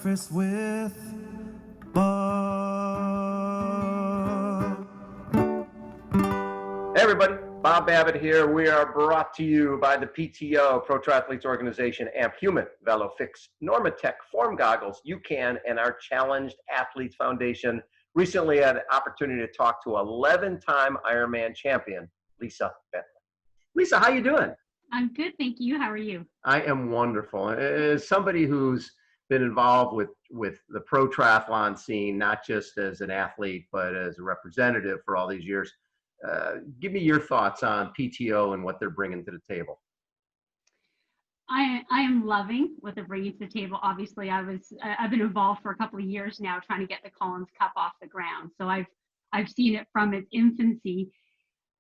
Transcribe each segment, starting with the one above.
Breakfast with Bob. Hey everybody, Bob Babbitt here. We are brought to you by the PTO, Pro Triathletes Organization, Amp Human, VeloFix, Normatec, Form Goggles, UCAN, and our Challenged Athletes Foundation. Recently had an opportunity to talk to 11-time Ironman champion, Lisa Bentley. Lisa, how you doing? I'm good, thank you. How are you? I am wonderful. As somebody who's been involved with the pro triathlon scene, not just as an athlete, but as a representative for all these years, give me your thoughts on PTO and what they're bringing to the table. I am loving what they're bringing to the table. Obviously, I've been involved for a couple of years now trying to get the Collins Cup off the ground. So I've seen it from its infancy.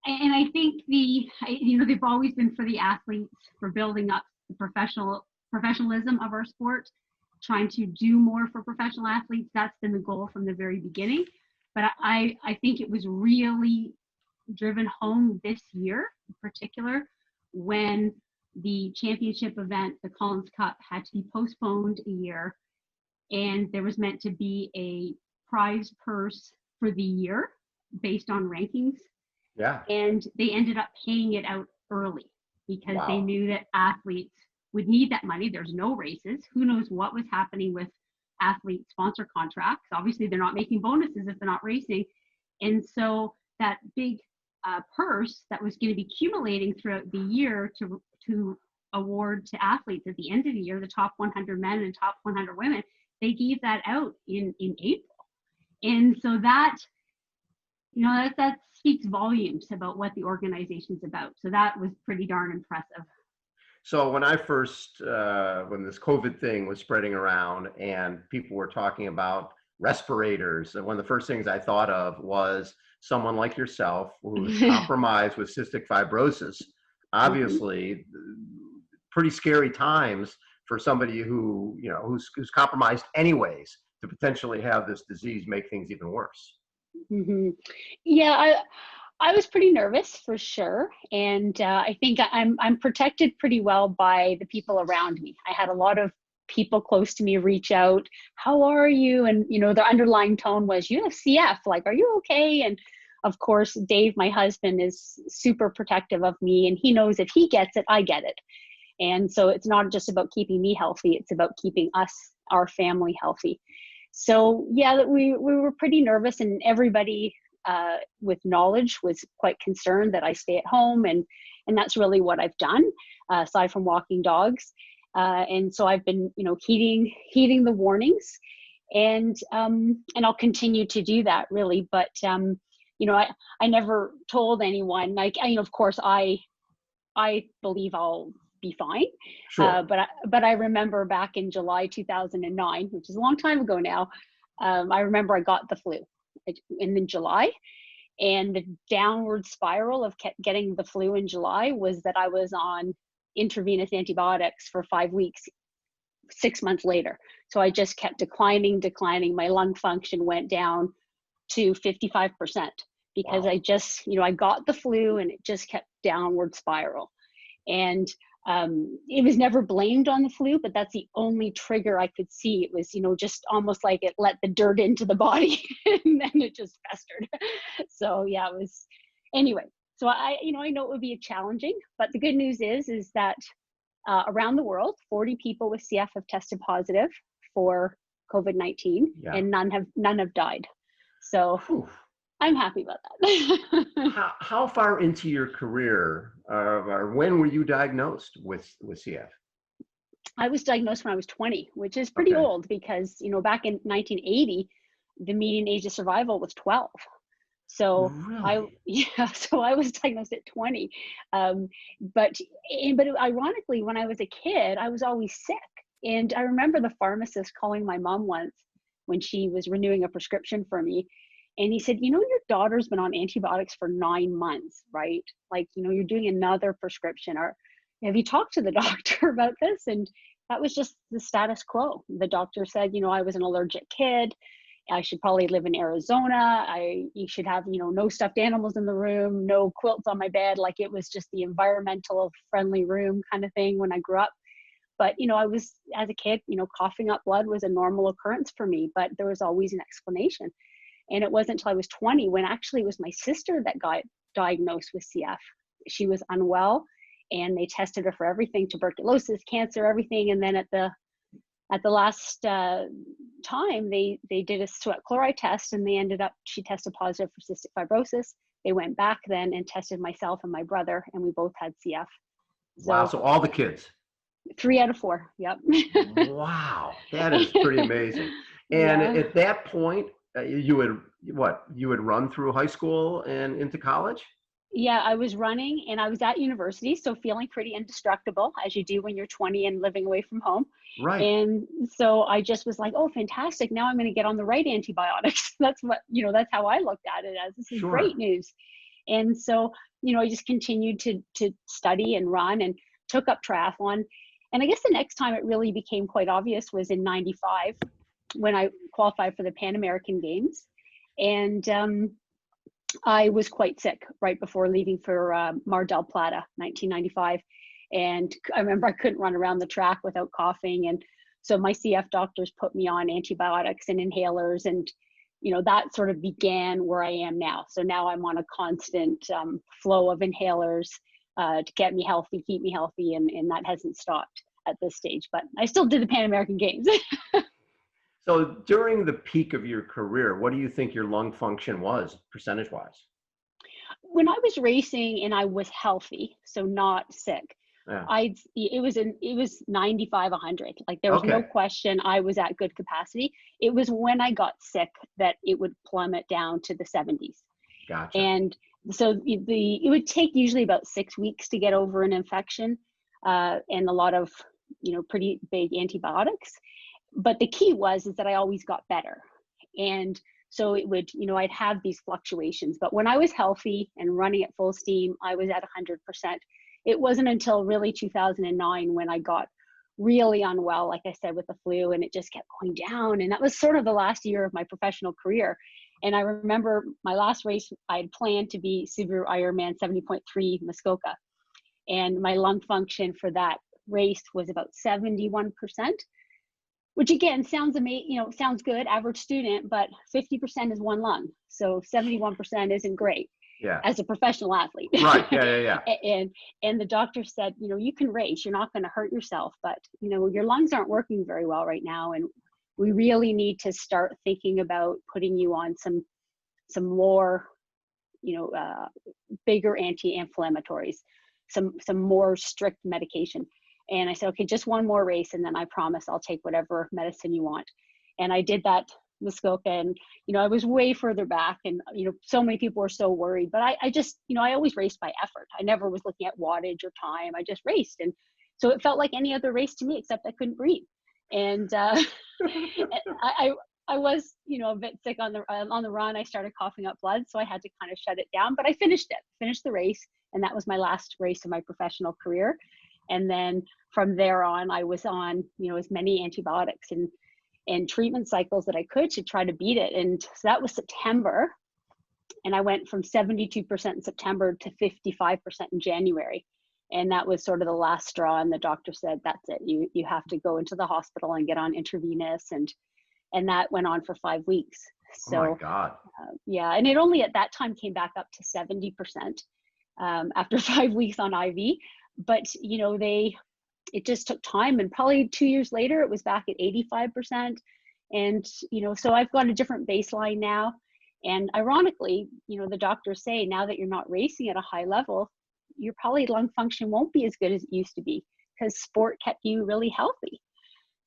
And I think they've always been for the athletes, for building up the professionalism of our sport, trying to do more for professional athletes. That's been the goal from the very beginning. But I think it was really driven home this year in particular when the championship event, the Collins Cup, had to be postponed a year, and there was meant to be a prize purse for the year based on rankings. Yeah. And they ended up paying it out early because Wow. they knew that athletes would need that money. There's no races. Who knows what was happening with athlete sponsor contracts? Obviously, they're not making bonuses if they're not racing. And so that big purse that was going to be accumulating throughout the year to award to athletes at the end of the year, the top 100 men and top 100 women, they gave that out in April. And so that speaks volumes about what the organization's about. So that was pretty darn impressive. So when I first, when this COVID thing was spreading around and people were talking about respirators, one of the first things I thought of was someone like yourself who's compromised with cystic fibrosis. Obviously, pretty scary times for somebody who's compromised anyways to potentially have this disease make things even worse. Mm-hmm. Yeah, I was pretty nervous for sure, and I think I'm protected pretty well by the people around me. I had a lot of people close to me reach out, "How are you?" And the underlying tone was, "You have CF, like, are you okay?" And of course, Dave, my husband, is super protective of me, and he knows if he gets it, I get it. And so it's not just about keeping me healthy; it's about keeping us, our family, healthy. So yeah, we were pretty nervous, and everybody with knowledge was quite concerned that I stay at home, and that's really what I've done, aside from walking dogs. And so I've been, heeding the warnings, and I'll continue to do that really. But I never told anyone. Like, of course, I believe I'll be fine. Sure. But I remember back in July 2009, which is a long time ago now. I remember I got the flu in July, and the downward spiral of getting the flu in July was that I was on intravenous antibiotics for 5 weeks, 6 months later. So I just kept declining. My lung function went down to 55% because Wow. I just, I got the flu and it just kept downward spiral. And it was never blamed on the flu, but that's the only trigger I could see. It was, just almost like it let the dirt into the body and then it just festered. So yeah, it was, anyway. So I know it would be challenging, but the good news is that around the world, 40 people with CF have tested positive for COVID-19, Yeah. and none have died. So Whew. I'm happy about that. How far into your career, or when were you diagnosed with CF? I was diagnosed when I was 20, which is pretty Okay. old because, back in 1980, the median age of survival was 12. So Really? so I was diagnosed at 20. But ironically, when I was a kid, I was always sick. And I remember the pharmacist calling my mom once when she was renewing a prescription for me. And he said, your daughter's been on antibiotics for 9 months, right? Like, you're doing another prescription. Or have you talked to the doctor about this? And that was just the status quo. The doctor said, I was an allergic kid. I should probably live in Arizona. You should have, no stuffed animals in the room, no quilts on my bed. Like, it was just the environmental friendly room kind of thing when I grew up. But, I was, as a kid, coughing up blood was a normal occurrence for me, but there was always an explanation. And it wasn't until I was 20 when actually it was my sister that got diagnosed with CF. She was unwell and they tested her for everything, tuberculosis, cancer, everything. And then at the last time, they did a sweat chloride test and she tested positive for cystic fibrosis. They went back then and tested myself and my brother, and we both had CF. Wow, so all the kids. 3 out of 4, yep. Wow, that is pretty amazing. And Yeah. at that point, you would run through high school and into college? Yeah, I was running and I was at university, so feeling pretty indestructible, as you do when you're 20 and living away from home. Right. And so I just was like, oh, fantastic. Now I'm going to get on the right antibiotics. That's that's how I looked at it, as this is Sure. great news. And so, I just continued to study and run and took up triathlon. And I guess the next time it really became quite obvious was in 95 when I qualified for the Pan American Games. And I was quite sick right before leaving for Mar del Plata, 1995. And I remember I couldn't run around the track without coughing. And so my CF doctors put me on antibiotics and inhalers. And, that sort of began where I am now. So now I'm on a constant flow of inhalers to get me healthy, keep me healthy. And that hasn't stopped at this stage. But I still did the Pan American Games. So during the peak of your career, what do you think your lung function was, percentage-wise? When I was racing and I was healthy, so not sick, Yeah. it was 95, 100. Like there was no Okay. question I was at good capacity. It was when I got sick that it would plummet down to the 70s. Gotcha. And so it would take usually about 6 weeks to get over an infection and a lot of, pretty big antibiotics. But the key is that I always got better. And so it would, I'd have these fluctuations. But when I was healthy and running at full steam, I was at 100%. It wasn't until really 2009 when I got really unwell, like I said, with the flu, and it just kept going down. And that was sort of the last year of my professional career. And I remember my last race, I had planned to be Subaru Ironman 70.3 Muskoka. And my lung function for that race was about 71%. Which again sounds amazing, sounds good, average student, but 50% is one lung. So 71% isn't great Yeah. as a professional athlete. Right. Yeah. And the doctor said, you can race, you're not going to hurt yourself, but your lungs aren't working very well right now. And we really need to start thinking about putting you on some more, bigger anti-inflammatories, some more strict medication. And I said, okay, just one more race. And then I promise I'll take whatever medicine you want. And I did that Muskoka, and, I was way further back, and, so many people were so worried, but I just, I always raced by effort. I never was looking at wattage or time. I just raced. And so it felt like any other race to me, except I couldn't breathe. And I was, a bit sick on the run. I started coughing up blood, so I had to kind of shut it down, but I finished the race. And that was my last race of my professional career. And then from there on, I was on, as many antibiotics and treatment cycles that I could to try to beat it. And so that was September. And I went from 72% in September to 55% in January. And that was sort of the last straw. And the doctor said, that's it. You have to go into the hospital and get on intravenous. And that went on for 5 weeks. So, oh my God. Yeah. And it only at that time came back up to 70% after 5 weeks on IV. But, it just took time, and probably 2 years later, it was back at 85%. And, so I've got a different baseline now. And ironically, the doctors say now that you're not racing at a high level, your probably lung function won't be as good as it used to be, because sport kept you really healthy.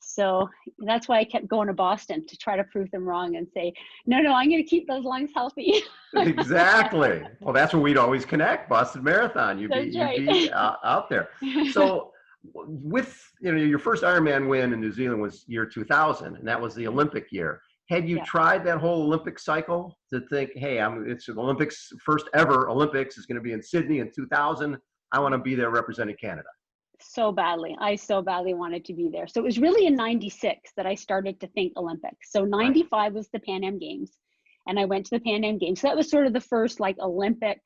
So that's why I kept going to Boston, to try to prove them wrong and say, no, I'm going to keep those lungs healthy. Exactly. Well, that's where we'd always connect. Boston Marathon. You'd be out there. So with, your first Ironman win in New Zealand was year 2000, and that was the Olympic year. Had you tried that whole Olympic cycle to think, hey, it's the Olympics, first ever Olympics is going to be in Sydney in 2000. I want to be there representing Canada. So badly. I so badly wanted to be there. So it was really in 96 that I started to think Olympics. So 95 was the Pan Am Games, and I went to the Pan Am Games. So that was sort of the first Olympic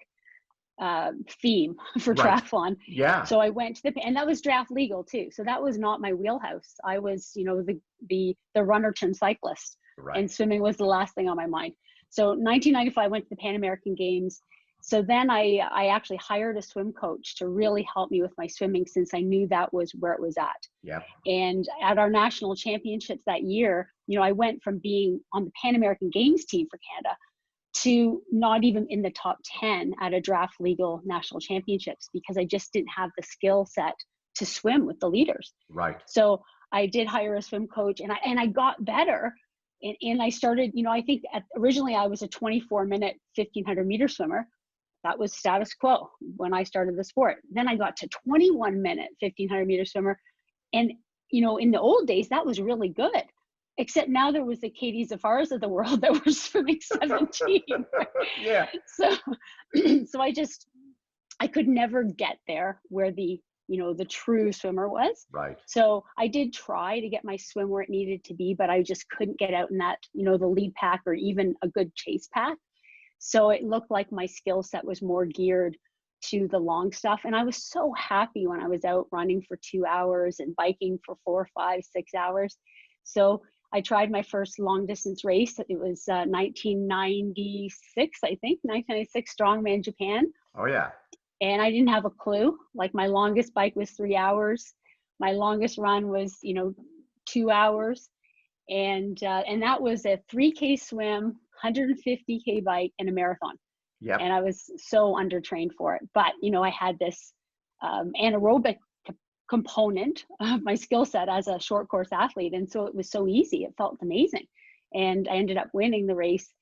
theme for Right. triathlon. Yeah. So I went to and that was draft legal too. So that was not my wheelhouse. I was, the runner turned cyclist, Right. and swimming was the last thing on my mind. So 1995, I went to the Pan American Games. So then I actually hired a swim coach to really help me with my swimming, since I knew that was where it was at. Yeah. And at our national championships that year, I went from being on the Pan American Games team for Canada to not even in the top 10 at a draft legal national championships, because I just didn't have the skill set to swim with the leaders. Right. So I did hire a swim coach, and I got better. And I started, I think originally I was a 24-minute 1,500-meter swimmer. That was status quo when I started the sport. Then I got to 21-minute 1,500-meter swimmer. And, in the old days, that was really good. Except now there was the Katie Zafaras of the world that were swimming 17. Yeah. So I could never get there where the true swimmer was. Right. So I did try to get my swim where it needed to be, but I just couldn't get out in that, the lead pack or even a good chase pack. So it looked like my skill set was more geared to the long stuff. And I was so happy when I was out running for 2 hours and biking for 4, 5, 6 hours. So I tried my first long distance race. It was 1996, I think, 1996 Strongman Japan. Oh yeah. And I didn't have a clue. Like, my longest bike was 3 hours. My longest run was, 2 hours. And that was a 3K swim, 150K bike, and a marathon. Yeah. And I was so undertrained for it. But, I had this anaerobic component of my skill set as a short course athlete. And so it was so easy. It felt amazing. And I ended up winning the race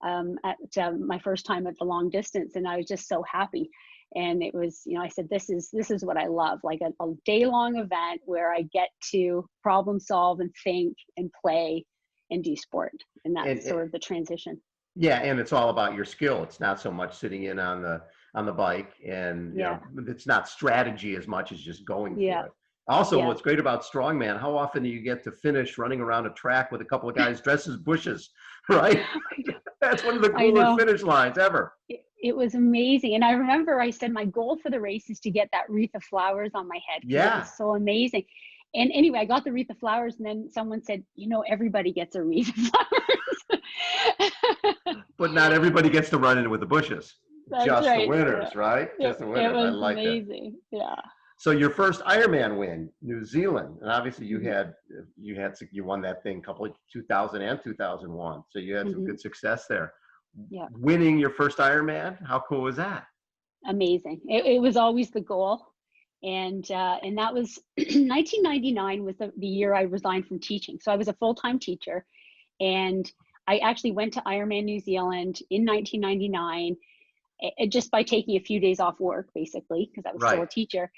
at my first time at the long distance. And I was just so happy. And it was, I said, this is what I love, like a day-long event where I get to problem solve and think and play and do sport. And that's sort of the transition. Yeah, and it's all about your skill. It's not so much sitting in on the bike, and it's not strategy as much as just going for it. Also, what's great about strongman, how often do you get to finish running around a track with a couple of guys dressed as bushes, right? That's one of the coolest finish lines ever. It was amazing. And I remember I said my goal for the race is to get that wreath of flowers on my head. Yeah. It was so amazing. And anyway, I got the wreath of flowers, and then someone said, everybody gets a wreath of flowers. But not everybody gets to run in with the bushes. That's just right. the winners, right? Just the winners. It was I like amazing. That. Yeah. So your first Ironman win, New Zealand, and obviously you won that thing 2000 and 2001. So you had some good success there. Yeah. Winning your first Ironman, how cool was that? Amazing. It was always the goal. And that was 1999 was the year I resigned from teaching. So I was a full-time teacher, and I actually went to Ironman New Zealand in 1999 just by taking a few days off work, basically, because I was still a teacher.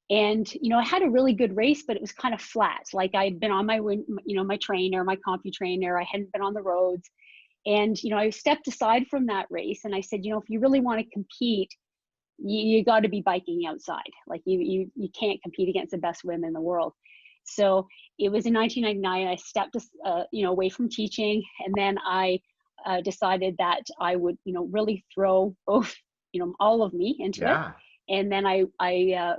And, I had a really good race, but it was kind of flat. Like, I'd been on my trainer, my CompuTrainer. I hadn't been on the roads. And, I stepped aside from that race, and I said, if you really want to compete, you got to be biking outside. Like, you can't compete against the best women in the world. So it was in 1999, I stepped, away from teaching. And then I decided that I would, really throw both, all of me into it. And then I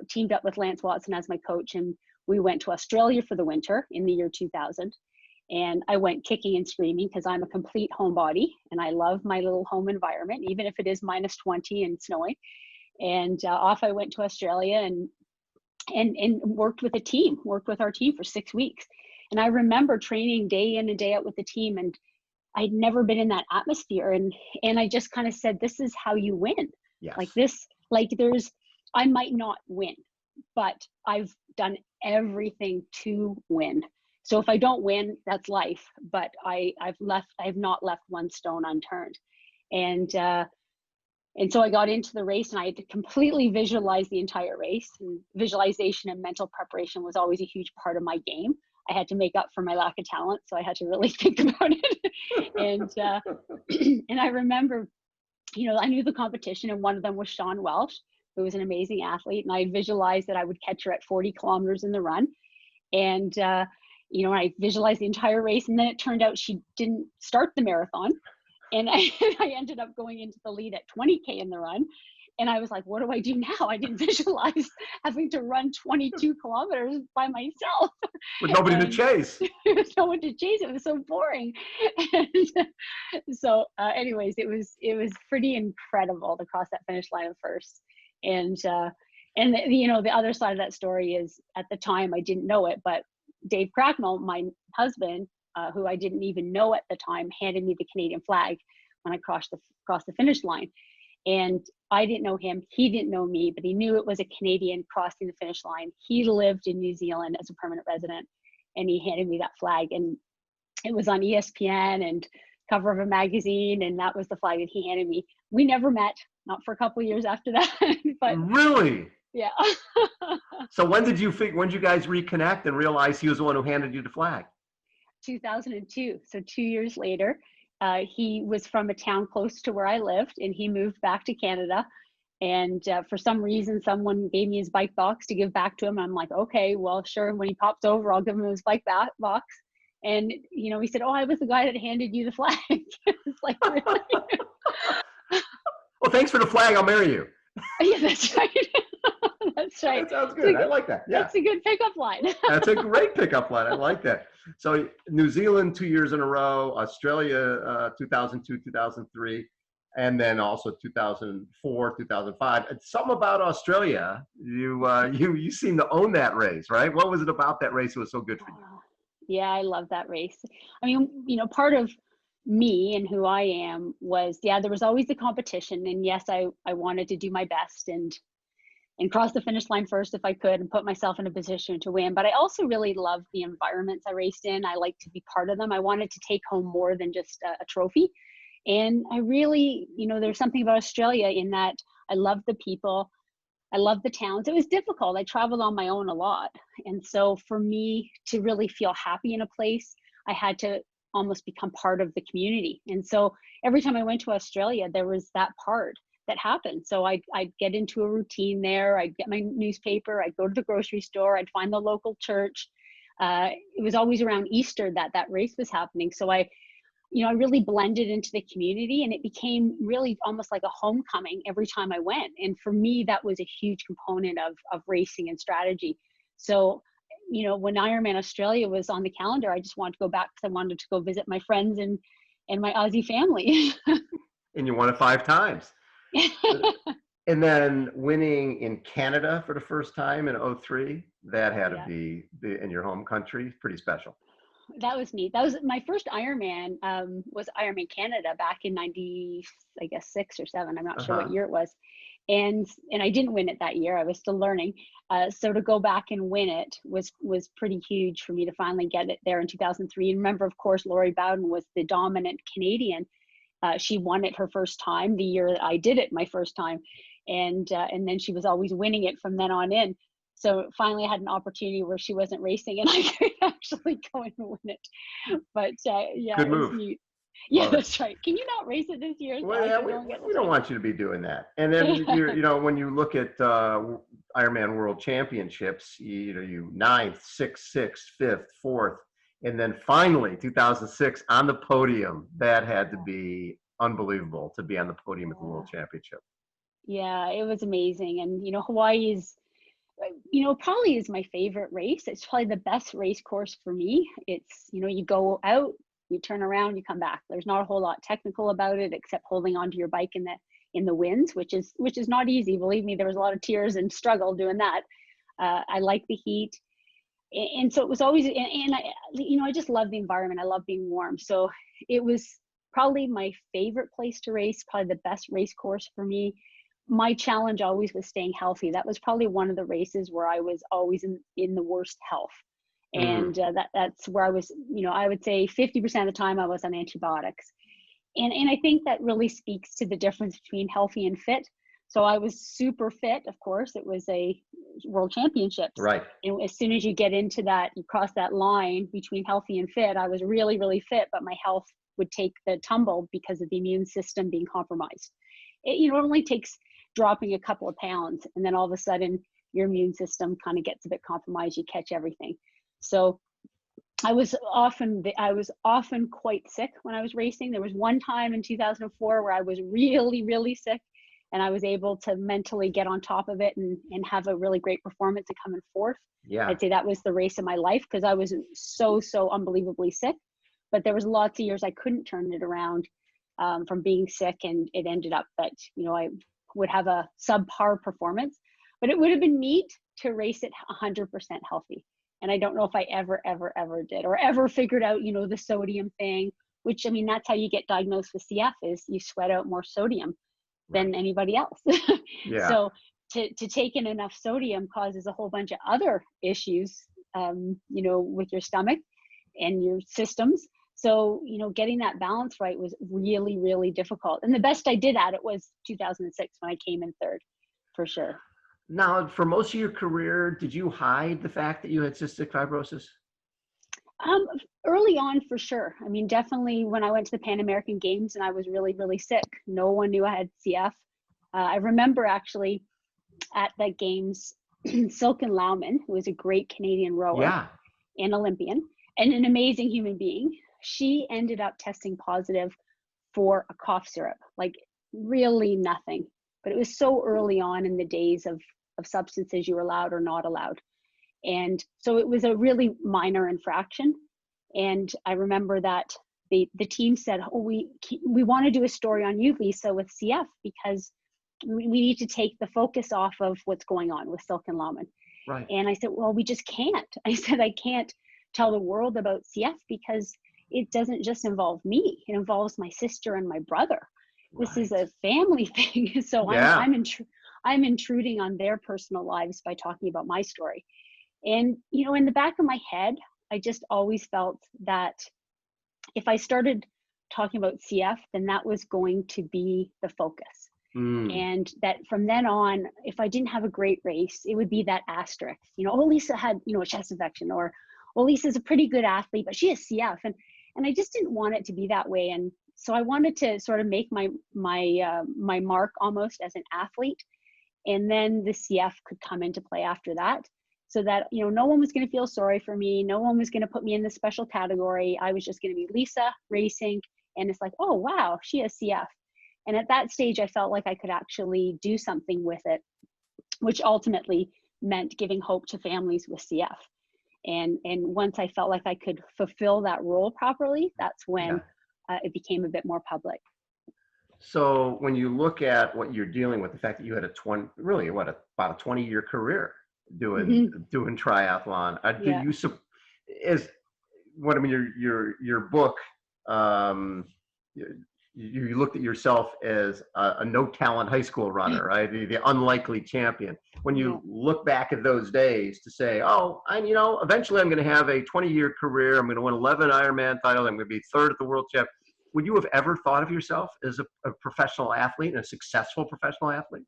teamed up with Lance Watson as my coach, and we went to Australia for the winter in the year 2000. And I went kicking and screaming because I'm a complete homebody, and I love my little home environment, even if it is -20 and snowing. And off I went to Australia and worked with our team for 6 weeks. And I remember training day in and day out with the team, and I'd never been in that atmosphere. And I just kind of said, this is how you win. Yes. I might not win, but I've done everything to win. So if I don't win, that's life. But I've not left one stone unturned. And so I got into the race, and I had to completely visualize the entire race. And visualization and mental preparation was always a huge part of my game. I had to make up for my lack of talent, so I had to really think about it. And I remember, I knew the competition, and one of them was Shawn Welsh, who was an amazing athlete. And I visualized that I would catch her at 40 kilometers in the run. And, I visualized the entire race, and then it turned out she didn't start the marathon. And I ended up going into the lead at 20K in the run. And I was like, what do I do now? I didn't visualize having to run 22 kilometers by myself. With nobody to And chase. there was no one to chase. It was so boring. And so anyways, it was pretty incredible to cross that finish line first. And the other side of that story is, at the time I didn't know it, but Dave Cracknell, my husband, who I didn't even know at the time, handed me the Canadian flag when I crossed the finish line. And I didn't know him, he didn't know me, but he knew it was a Canadian crossing the finish line. He lived in New Zealand as a permanent resident, and he handed me that flag, and it was on ESPN and cover of a magazine, and that was the flag that he handed me. We never met, not for a couple of years after that. But Really? yeah. So when did you guys reconnect and realize he was the one who handed you the flag? 2002. So 2 years later, he was from a town close to where I lived, and he moved back to Canada. And for some reason, someone gave me his bike box to give back to him. I'm like, okay, well, sure. When he pops over, I'll give him his bike box. And, he said, oh, I was the guy that handed you the flag. It's like, really? Well, thanks for the flag. I'll marry you. Yeah, that's right. That's right. That sounds good. I like that. Yeah. That's a good pickup line. That's a great pickup line. I like that. So New Zealand 2 years in a row, Australia 2002, 2003, and then also 2004, 2005. And something about Australia, you seem to own that race, right? What was it about that race that was so good for you? Yeah, I love that race. I mean, part of me and who I am was, there was always the competition. And yes, I wanted to do my best and cross the finish line first if I could and put myself in a position to win. But I also really loved the environments I raced in. I like to be part of them. I wanted to take home more than just a trophy. And I really, there's something about Australia in that I love the people. I love the towns. It was difficult. I traveled on my own a lot. And so for me to really feel happy in a place, I had to almost become part of the community. And so every time I went to Australia, there was that part that happened. So I'd get into a routine there. I'd get my newspaper. I'd go to the grocery store. I'd find the local church. It was always around Easter that race was happening. So I really blended into the community, and it became really almost like a homecoming every time I went. And for me, that was a huge component of racing and strategy. So, when Ironman Australia was on the calendar, I just wanted to go back because I wanted to go visit my friends and my Aussie family. And you won it 5 times. And then winning in Canada for the first time in 2003, that had to be in your home country, pretty special. That was neat. That was my first Ironman, was Ironman Canada back in 96 or 7. I'm not sure what year it was. And I didn't win it that year. I was still learning. So to go back and win it was pretty huge for me to finally get it there in 2003. And remember, of course, Laurie Bowden was the dominant Canadian. She won it her first time the year that I did it my first time. And then she was always winning it from then on in. So finally I had an opportunity where she wasn't racing and I could actually go and win it. But Good move. It was neat. Yeah, that's right. Can you not race it this year? Well, yeah, we don't want you to be doing that. And then when you look at Ironman World Championships, you 9th, 6th, 6th, 5th, 4th, and then finally 2006 on the podium. That had to be unbelievable to be on the podium at the World Championship. Yeah, it was amazing. And Hawaii is, probably is my favorite race. It's probably the best race course for me. It's, you go out, you turn around, you come back. There's not a whole lot technical about it except holding onto your bike in the winds, which is not easy. Believe me, there was a lot of tears and struggle doing that. I like the heat. And so it was always, and I just love the environment. I love being warm. So it was probably my favorite place to race, probably the best race course for me. My challenge always was staying healthy. That was probably one of the races where I was always in the worst health. And that's where I was, I would say 50% of the time I was on antibiotics. And I think that really speaks to the difference between healthy and fit. So I was super fit, of course. It was a world championships. Right. And as soon as you get into that, you cross that line between healthy and fit, I was really, really fit, but my health would take the tumble because of the immune system being compromised. It only takes dropping a couple of pounds, and then all of a sudden your immune system kind of gets a bit compromised. You catch everything. So I was often quite sick when I was racing. There was one time in 2004 where I was really, really sick, and I was able to mentally get on top of it and have a really great performance and come in fourth. Yeah. I'd say that was the race of my life because I was so unbelievably sick. But there was lots of years I couldn't turn it around from being sick, and it ended up that, you know, I would have a subpar performance. But it would have been neat to race it 100% healthy. And I don't know if I ever did, or ever figured out, you know, the sodium thing, which, I mean, that's how you get diagnosed with CF, is you sweat out more sodium than anybody else. Yeah. So to take in enough sodium causes a whole bunch of other issues, you know, with your stomach and your systems. So, you know, getting that balance right was really, really difficult. And the best I did at it was 2006 when I came in third, for sure. Now, for most of your career, did you hide the fact that you had cystic fibrosis? Early on, for sure. I mean, definitely when I went to the Pan American Games and I was really, really sick, no one knew I had CF. I remember actually at the games, Silken Laumann, who was a great Canadian rower and Olympian and an amazing human being, she ended up testing positive for a cough syrup, like really nothing. But it was so early on in the days of substances you were allowed or not allowed. And so it was a really minor infraction. And I remember that the team said, oh, we want to do a story on you, Lisa, with CF, because we need to take the focus off of what's going on with Silken Laumann. Right. And I said, well, we just can't. I said, I can't tell the world about CF because it doesn't just involve me. It involves my sister and my brother. This is a family thing. So I'm intruding on their personal lives by talking about my story. And, you know, in the back of my head, I just always felt that if I started talking about CF, then that was going to be the focus. And that from then on, if I didn't have a great race, it would be that asterisk, you know, oh, Lisa had, you know, a chest infection, or, well, Lisa's a pretty good athlete, but she has CF. And I just didn't want it to be that way. And so I wanted to sort of make my mark almost as an athlete. And then the CF could come into play after that, so that, you know, no one was going to feel sorry for me. No one was going to put me in the special category. I was just going to be Lisa racing. And it's like, oh, wow, she has CF. And at that stage, I felt like I could actually do something with it, which ultimately meant giving hope to families with CF. And once I felt like I could fulfill that role properly, that's when it became a bit more public. So when you look at what you're dealing with, the fact that you had about a 20-year career doing triathlon, your book, you looked at yourself as a no talent high school runner, right? The unlikely champion. When you look back at those days to say, oh, eventually I'm going to have a 20-year career. I'm going to win 11 Ironman titles. I'm going to be third at the world champ. Would you have ever thought of yourself as a professional athlete and a successful professional athlete?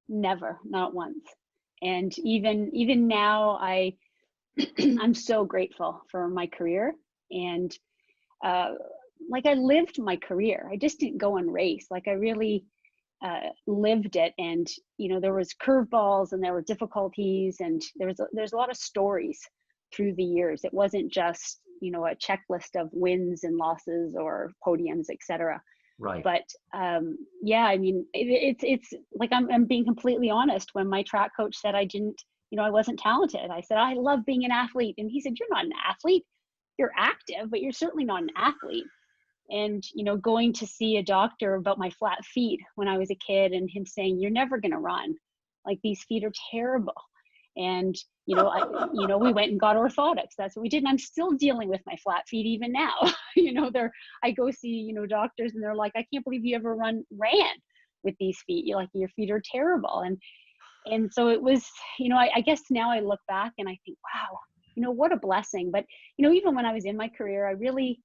Never, not once. And even now, I'm so grateful for my career. And like I lived my career. I just didn't go and race. Like I really lived it. And, you know, there was curveballs and there were difficulties, and there's a lot of stories through the years. It wasn't just, you know, a checklist of wins and losses or podiums, etc. Right. But I mean, it's like I'm being completely honest. When my track coach said I wasn't talented, I said, I love being an athlete. And he said, you're not an athlete. You're active, but you're certainly not an athlete. And, you know, going to see a doctor about my flat feet when I was a kid, and him saying, you're never going to run. Like, these feet are terrible. And, you know, we went and got orthotics. That's what we did. And I'm still dealing with my flat feet even now. You know, I go see, you know, doctors, and they're like, I can't believe you ever ran with these feet. You're like, your feet are terrible. And so it was, you know, I guess now I look back and I think, wow, you know, what a blessing. But, you know, even when I was in my career, I really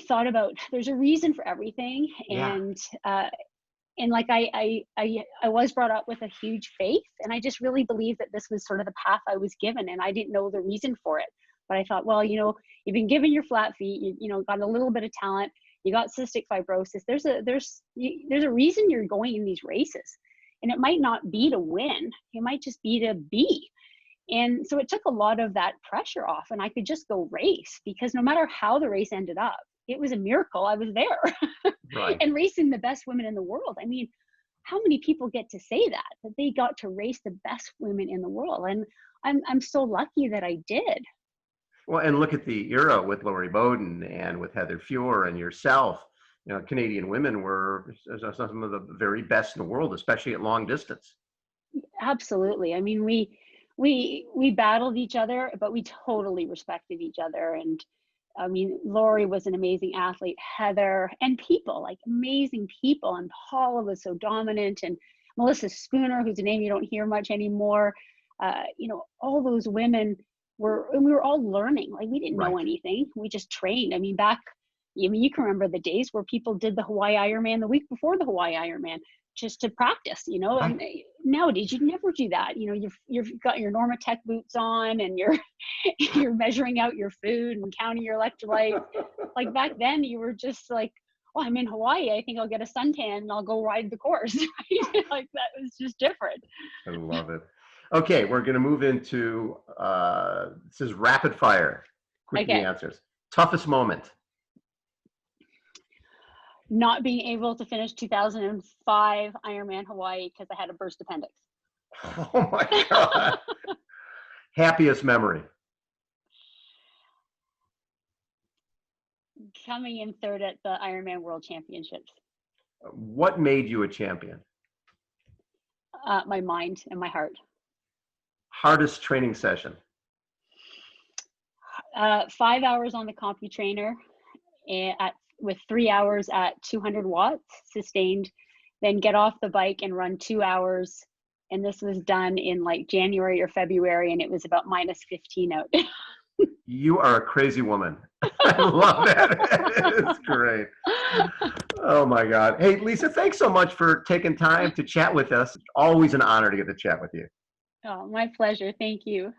thought about, there's a reason for everything. And like I was brought up with a huge faith, and I just really believed that this was sort of the path I was given, and I didn't know the reason for it. But I thought, well, you know, you've been given your flat feet, you know, got a little bit of talent, you got cystic fibrosis. There's a reason you're going in these races, and it might not be to win. It might just be to be. And so it took a lot of that pressure off, and I could just go race, because no matter how the race ended up, it was a miracle I was there. Right. And racing the best women in the world. I mean, how many people get to say that they got to race the best women in the world? And I'm so lucky that I did. Well, and look at the era with Lori Bowden and with Heather Fure and yourself. You know, Canadian women were some of the very best in the world, especially at long distance. Absolutely. I mean, we battled each other, but we totally respected each other. And I mean, Lori was an amazing athlete, Heather, and people, like amazing people. And Paula was so dominant, and Melissa Spooner, who's a name you don't hear much anymore. You know, all those women and we were all learning. Like, we didn't know anything. We just trained. I mean, you can remember the days where people did the Hawaii Ironman the week before the Hawaii Ironman just to practice, you know. And nowadays you'd never do that. You know, you've got your Normatec boots on, and you're measuring out your food and counting your electrolytes. Like, back then you were just like, oh, I'm in Hawaii, I think I'll get a suntan and I'll go ride the course. Right? Like, that was just different. I love it. Okay, we're going to move into this is rapid fire. Quick answers. Toughest moment. Not being able to finish 2005 Ironman Hawaii because I had a burst appendix. Oh my God. Happiest memory. Coming in third at the Ironman World Championships. What made you a champion? My mind and my heart. Hardest training session. 5 hours on the CompuTrainer with 3 hours at 200 watts sustained, then get off the bike and run 2 hours. And this was done in like January or February, and it was about -15 out. You are a crazy woman. I love that. It's great. Oh my God. Hey, Lisa, thanks so much for taking time to chat with us. Always an honor to get to chat with you. Oh, my pleasure. Thank you.